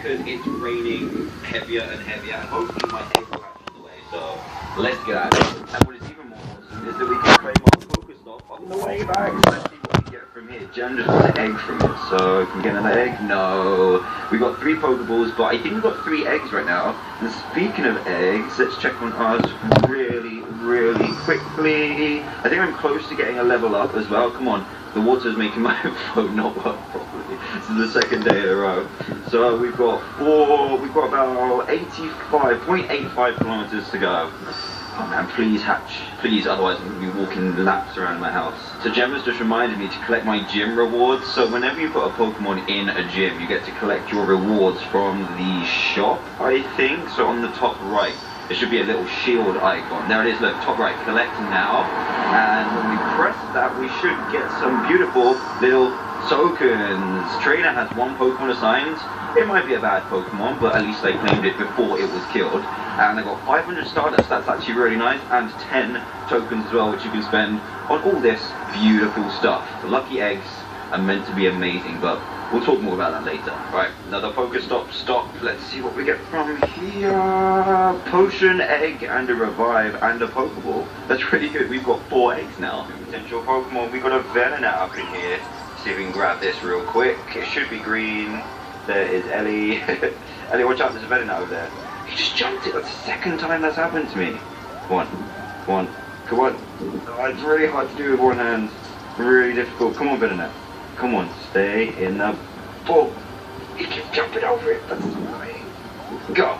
because it's raining heavier and heavier, and hopefully my egg will hatch on the way. So let's get at it. And what is even more awesome is that we can claim our Pokestop on the way back. Let's see what we get from here. Jem just got an egg from it, so can we get another egg? No. We got 3 Pokeballs, but I think we've got 3 eggs right now. And speaking of eggs, let's check on us really quickly. I think I'm close to getting a level up as well. Come on. The water's making my phone not work properly. This is the 2nd day in a row. So we've got about 85.85 kilometers to go. Oh man, please hatch. Please, otherwise I'm going to be walking laps around my house. So Jem has just reminded me to collect my gym rewards. So whenever you put a Pokemon in a gym, you get to collect your rewards from the shop, I think. So on the top right, there should be a little shield icon. There it is, look, top right, collect now. And when we press that, we should get some beautiful little tokens. Trainer has 1 Pokemon assigned. It might be a bad Pokemon, but at least I claimed it before it was killed. And I got 500 Stardust, that's actually really nice, and 10 tokens as well, which you can spend on all this beautiful stuff. The lucky eggs are meant to be amazing, but we'll talk more about that later. Right, another Pokestop stop. Let's see what we get from here. Potion, egg, and a revive, and a Pokeball. That's really good. We've got 4 eggs now. Potential Pokemon. We've got a Venonat up in here. See if we can grab this real quick. It should be green. There is Ellie. Ellie, watch out, there's a Venonat over there. He just jumped it. That's the 2nd time that's happened to me. Come on. Oh, it's really hard to do with 1 hand. Really difficult. Come on, Venonat. Come on, stay in the ball. You keep jumping over it. That's annoying. Go.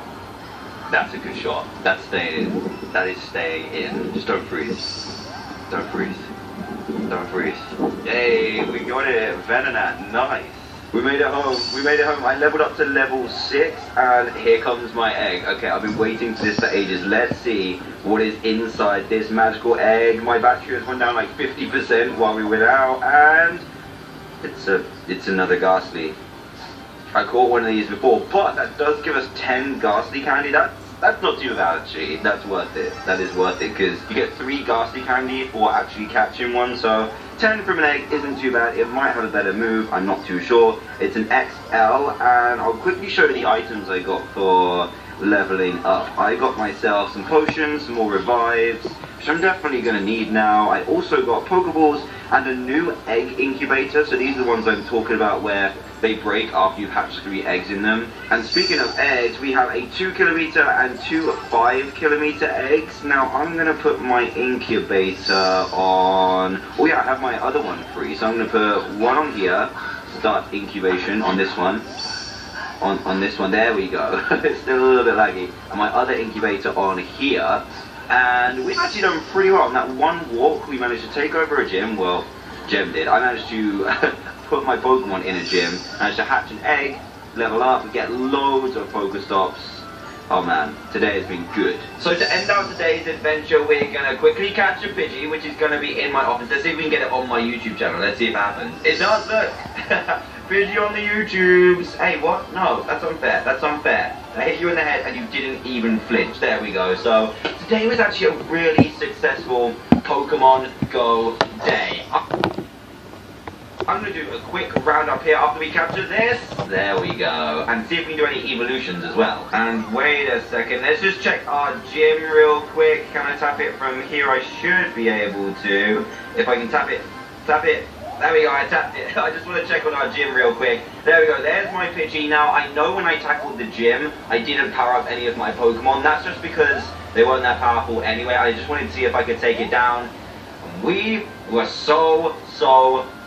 That's a good shot. That's staying in. That is staying in. Just don't freeze. Don't freeze. Yay, we got it. Venonat, nice. We made it home. I leveled up to level 6, and here comes my egg. Okay, I've been waiting for this for ages. Let's see what is inside this magical egg. My battery has gone down like 50% while we went out, and it's another Ghastly. I caught one of these before, but that does give us 10 Ghastly candy. That's not too bad actually. That's worth it. That is worth it, because you get 3 Ghastly candy for actually catching one, so 10 from an egg isn't too bad. It might have a better move, I'm not too sure. It's an XL, and I'll quickly show you the items I got for leveling up. I got myself some potions, some more revives, which I'm definitely going to need now. I also got Pokeballs and a new egg incubator. So these are the ones I'm talking about where they break after you've hatched 3 eggs in them. And speaking of eggs, we have a 2 kilometer and 2 5 kilometer eggs. Now I'm going to put my incubator on. Oh yeah, I have my other one free. So I'm going to put one on here, start incubation on this one. On this one, there we go. It's still a little bit laggy. And my other incubator on here. And we've actually done pretty well. On that one walk, we managed to take over a gym. Well, Jem did. I managed to put my Pokemon in a gym, managed to hatch an egg, level up, and get loads of Pokestops. Oh man, today has been good. So to end out today's adventure, we're going to quickly catch a Pidgey, which is going to be in my office. Let's see if we can get it on my YouTube channel. Let's see if it happens. It does, look! Pidgey on the YouTubes. Hey, what? No, that's unfair. That's unfair. I hit you in the head and you didn't even flinch. There we go. So today was actually a really successful Pokemon Go day. I'm going to do a quick roundup here after we capture this. There we go. And see if we can do any evolutions as well. And wait a second. Let's just check our gym real quick. Can I tap it from here? I should be able to. If I can tap it. Tap it. There we go, I tapped it. I just want to check on our gym real quick. There we go, there's my Pidgey. Now, I know when I tackled the gym, I didn't power up any of my Pokemon. That's just because they weren't that powerful anyway. I just wanted to see if I could take it down. And we were so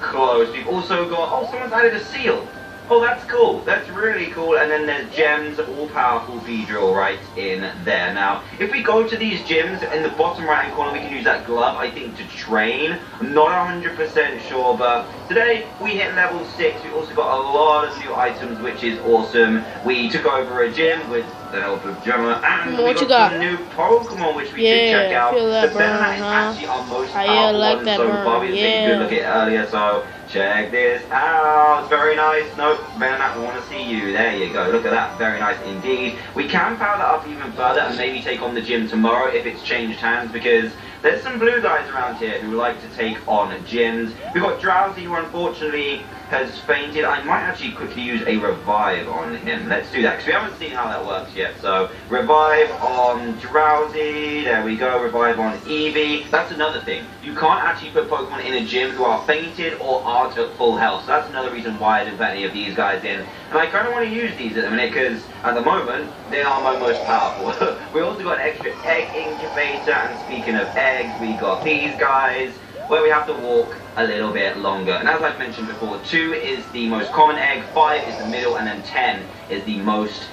close. We've also got, oh, someone's added a seal. Oh, that's cool. That's really cool. And then there's Gem's all-powerful Beedrill right in there. Now, if we go to these gyms, in the bottom right-hand corner, we can use that glove, I think, to train. I'm not 100% sure, but today we hit level 6. We also got a lot of new items, which is awesome. We took over a gym with the help of Gemma, and we got some new Pokemon, which we can check out. The Venonat is actually our most powerful one so far. We didn't take a good look at it earlier, so check this out. Very nice. Nope, Venonat, we want to see you. There you go. Look at that. Very nice indeed. We can power that up even further and maybe take on the gym tomorrow if it's changed hands, because there's some blue guys around here who like to take on gyms. We've got Drowsy, who unfortunately has fainted. I might actually quickly use a revive on him. Let's do that, because we haven't seen how that works yet. So, revive on Drowsy. There we go. Revive on Eevee. That's another thing. You can't actually put Pokemon in a gym who are fainted or aren't at full health. So that's another reason why I didn't put any of these guys in. And I kind of want to use these at the minute, because at the moment, they are my most powerful. We also got an extra egg incubator, and speaking of eggs, we got these guys, where we have to walk a little bit longer. And as I've mentioned before, 2 is the most common egg, 5 is the middle, and then 10 is the most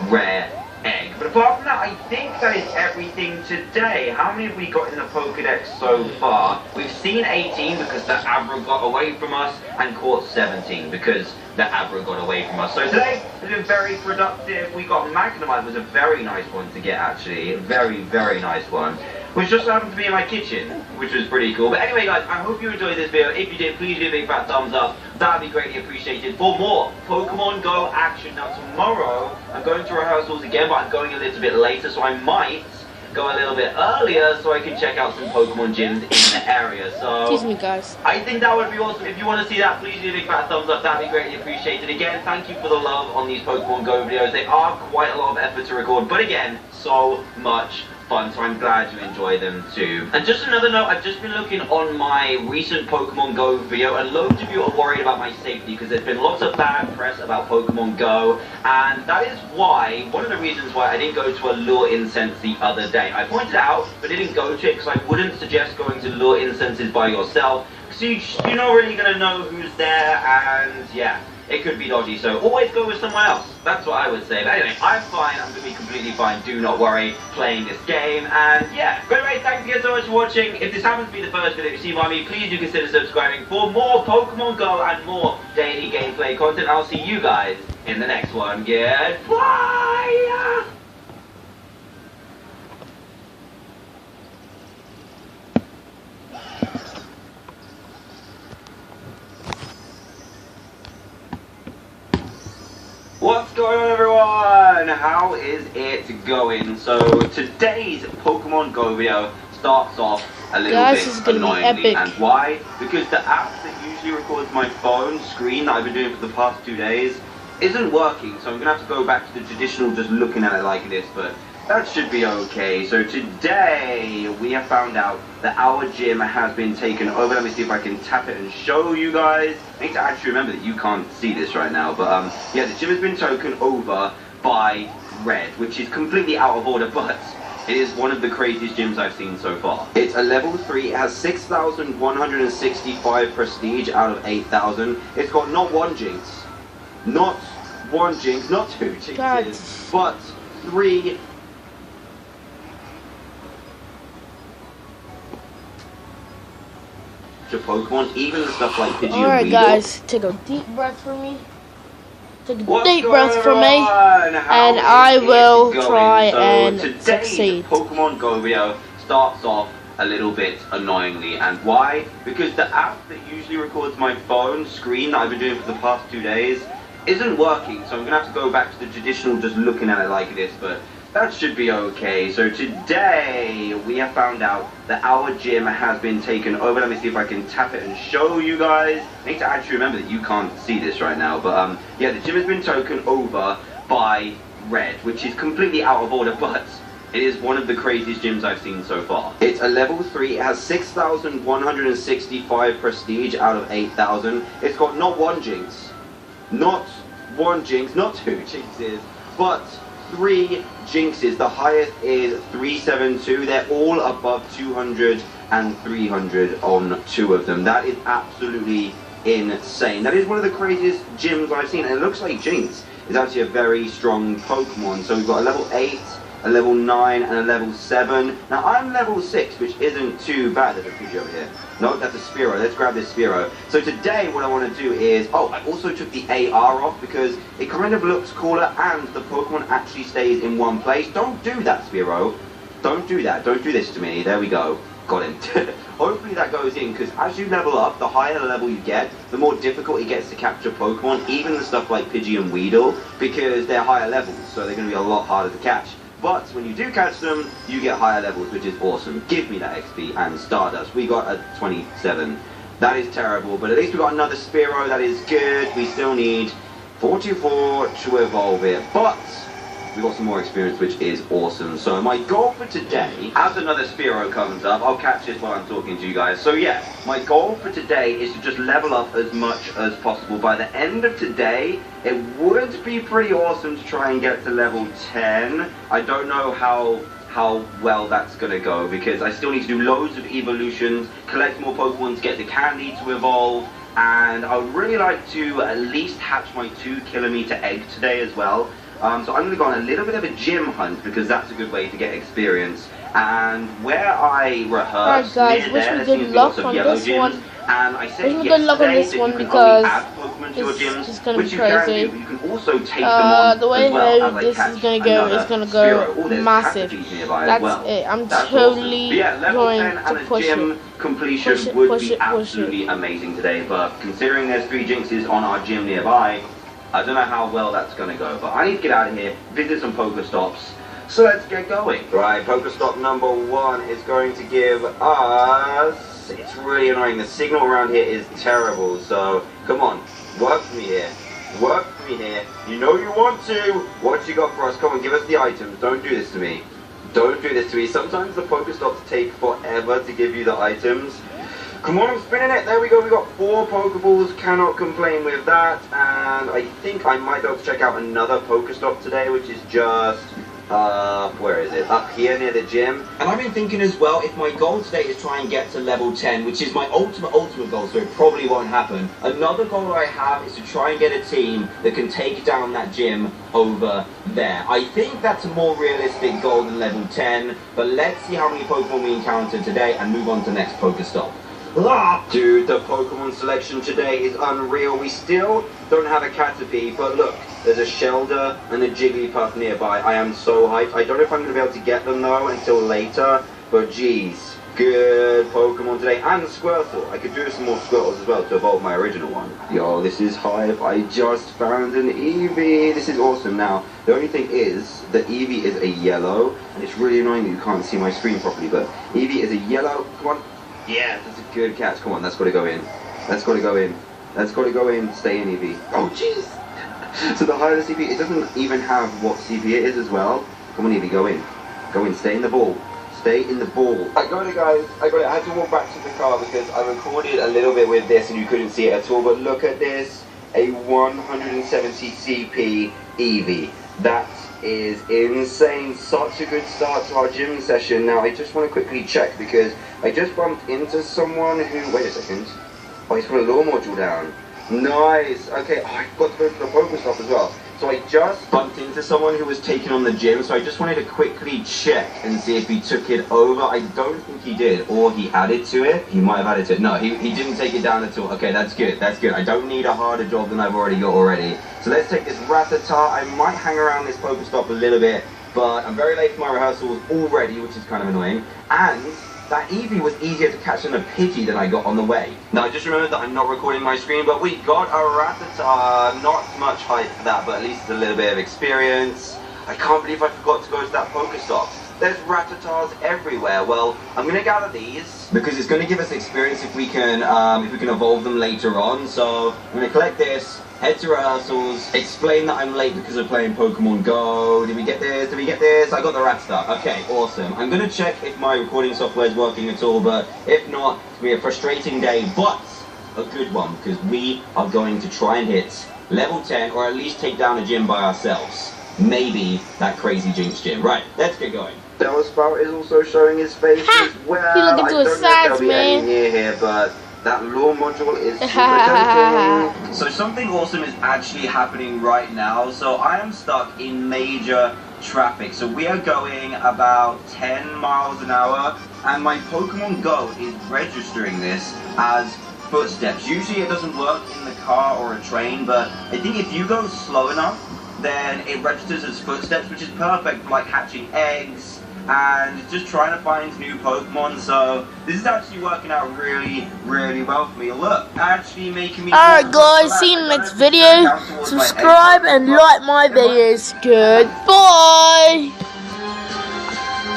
rare egg. But apart from that, I think that is everything today. How many have we got in the Pokedex so far? We've seen 18 because the Abra got away from us, and caught 17 because the Abra got away from us. So today has been very productive. We got Magnemite, was a very nice one to get actually. A very, very nice one. Which just happened to be in my kitchen, which was pretty cool. But anyway guys, I hope you enjoyed this video. If you did, please give it a big fat thumbs up. That would be greatly appreciated. For more Pokemon Go action. Now tomorrow, I'm going to rehearsals again, but I'm going a little bit later, so I might go a little bit earlier so I can check out some Pokemon gyms in the area. So, excuse me guys. I think that would be awesome. If you want to see that, please give it a big fat thumbs up. That would be greatly appreciated. Again, thank you for the love on these Pokemon Go videos. They are quite a lot of effort to record, but again, so much fun, so I'm glad you enjoy them too. And just another note, I've just been looking on my recent Pokemon Go video, and loads of you are worried about my safety because there's been lots of bad press about Pokemon Go, and that is why, one of the reasons why I didn't go to a Lure Incense the other day. I pointed out, but didn't go to it because I wouldn't suggest going to Lure Incenses by yourself, because you're not really going to know who's there, and yeah, it could be dodgy, so always go with someone else. That's what I would say. But anyway, I'm fine. I'm going to be completely fine. Do not worry playing this game. And yeah. But anyway, thank you guys so much for watching. If this happens to be the first video you've seen by me, please do consider subscribing for more Pokemon Go and more daily gameplay content. I'll see you guys in the next one. Goodbye! What's going on everyone? How is it going? So today's Pokemon Go video starts off a little bit annoyingly. And why? Because the app that usually records my phone screen that I've been doing for the past 2 days isn't working. So I'm going to have to go back to the traditional just looking at it like this, but that should be okay. So today we have found out that our gym has been taken over. Let me see if I can tap it and show you guys. I need to actually remember that you can't see this right now, but yeah, the gym has been taken over by Red, which is completely out of order, but it is one of the craziest gyms I've seen so far. It's a level 3, it has 6,165 prestige out of 8,000. It's got not 1 Jinx, not 1 Jinx, not 2 Jinxes, but 3 Pokemon, even the stuff like Pidgey and Weedle. Alright guys, take a deep breath for me. Take a deep breath for me, and I will try and succeed. Today's Pokemon Go video starts off a little bit annoyingly. And why? Because the app that usually records my phone screen that I've been doing for the past 2 days isn't working. So I'm going to have to go back to the traditional just looking at it like this, but that should be okay. So today we have found out that our gym has been taken over. Let me see if I can tap it and show you guys. I need to actually remember that you can't see this right now, but yeah, the gym has been taken over by Red, which is completely out of order, but it is one of the craziest gyms I've seen so far. It's a level 3, it has 6,165 prestige out of 8,000. It's got not 1 Jinx, not 1 Jinx, not 2 Jinxes, but 3 Jinxes. The highest is 372. They're all above 200 and 300 on 2 of them. That is absolutely insane. That is one of the craziest gyms I've seen. And it looks like Jinx is actually a very strong Pokemon. So we've got a level 8, a level 9, and a level 7. Now I'm level 6, which isn't too bad. There's a Pidgey over here. No, that's a Spearow. Let's grab this Spearow. So today what I want to do is, oh, I also took the AR off because it kind of looks cooler and the Pokemon actually stays in one place. Don't do that, Spearow. Don't do that. Don't do this to me. There we go. Got him. Hopefully that goes in, because as you level up, the higher the level you get, the more difficult it gets to capture Pokemon, even the stuff like Pidgey and Weedle, because they're higher levels, so they're going to be a lot harder to catch. But when you do catch them, you get higher levels, which is awesome. Give me that XP and Stardust. We got a 27 That is terrible, but at least we got another Spearow. That is good. We still need 44 to evolve it, but we got some more experience, which is awesome. So my goal for today, as another Spearow comes up, I'll catch this while I'm talking to you guys. So yeah, my goal for today is to just level up as much as possible. By the end of today, it would be pretty awesome to try and get to level 10. I don't know how well that's gonna go, because I still need to do loads of evolutions, collect more Pokemon to get the candy to evolve, and I would really like to at least hatch my 2-kilometer egg today as well. So I'm going to go on a little bit of a gym hunt, because that's a good way to get experience. And where I rehearsed, guys, near there, there seems to be lots of yellow gyms. And I said yesterday that you can only add Pokemon to your gyms, which you can do, but you can also take them on the way as well as this I is going to go is going to go massive. That's it. I'm totally going to push it. Completion would be absolutely amazing today, but considering there's 3 Jinxes on our gym nearby, I don't know how well that's going to go, but I need to get out of here, visit some Pokestops, so let's get going. Right, Pokestop number 1 is going to give us, it's really annoying, the signal around here is terrible, so come on, work for me here, work for me here, you know you want to, what you got for us, come on, give us the items, don't do this to me, don't do this to me, sometimes the Pokestops take forever to give you the items. Come on, I'm spinning it. There we go. We got 4 Pokeballs. Cannot complain with that. And I think I might be able to check out another Pokestop today, which is just where is it? Up here near the gym. And I've been thinking as well, if my goal today is try and get to level 10, which is my ultimate goal, so it probably won't happen. Another goal I have is to try and get a team that can take down that gym over there. I think that's a more realistic goal than level 10, but let's see how many Pokemon we encounter today and move on to the next Pokestop. Dude, the Pokemon selection today is unreal. We still don't have a Caterpie, but look, there's a Shelder and a Jigglypuff nearby. I am so hyped. I don't know if I'm going to be able to get them though until later, but geez, good Pokemon today. And Squirtle. I could do some more Squirtles as well to evolve my original one. Yo, this is hype. I just found an Eevee. This is awesome. Now, the only thing is, the Eevee is a yellow, and it's really annoying that you can't see my screen properly, but Eevee is a yellow. Come on. Yeah, that's a good catch. Come on, that's got to go in. That's got to go in. That's got to go in. Stay in, Eevee. Oh, jeez. So the higher the CP, it doesn't even have what CP it is as well. Come on, Eevee, go in. Go in. Stay in the ball. Stay in the ball. I got it, guys. I got it. I had to walk back to the car because I recorded a little bit with this and you couldn't see it at all. But look at this. A 170 CP Eevee. That is insane. Such a good start to our gym session. Now, I just want to quickly check because I just bumped into someone who... Wait a second. Oh, he's put a lure module down. Nice. Okay, oh, I got to go to the Pokestop as well. So I just bumped into someone who was taking on the gym, so I just wanted to quickly check and see if he took it over. I don't think he did, or he added to it. He might have added to it. No, he didn't take it down at all. Okay, that's good. That's good. I don't need a harder job than I've already got already. So let's take this Rattata. I might hang around this Pokestop a little bit, but I'm very late for my rehearsals already, which is kind of annoying. And that Eevee was easier to catch than a Pidgey that I got on the way. Now, I just remembered that I'm not recording my screen, but we got a Rattata. Not much hype for that, but at least it's a little bit of experience. I can't believe I forgot to go to that Pokestop. There's Rattatas everywhere. Well, I'm going to gather these because it's going to give us experience if we can evolve them later on. So I'm going to collect this, head to rehearsals, explain that I'm late because of playing Pokemon Go. Did we get this? Did we get this? I got the Rattata. Okay, awesome. I'm going to check if my recording software is working at all, but if not, it's going to be a frustrating day, but a good one because we are going to try and hit level 10 or at least take down a gym by ourselves. Maybe that crazy Jinx gym. Right, let's get going. Bellsprout is also showing his face as well. You look into his sides, man. Near here, but that lure module is super tempting. So something awesome is actually happening right now. So I am stuck in major traffic. So we are going about 10 miles an hour, and my Pokemon Go is registering this as footsteps. Usually it doesn't work in the car or a train, but I think if you go slow enough, then it registers as footsteps, which is perfect for like hatching eggs and just trying to find new Pokemon. So this is actually working out really, really well for me. Look, actually making me... Alright guys, see you in the next video. Subscribe and like my videos. Goodbye.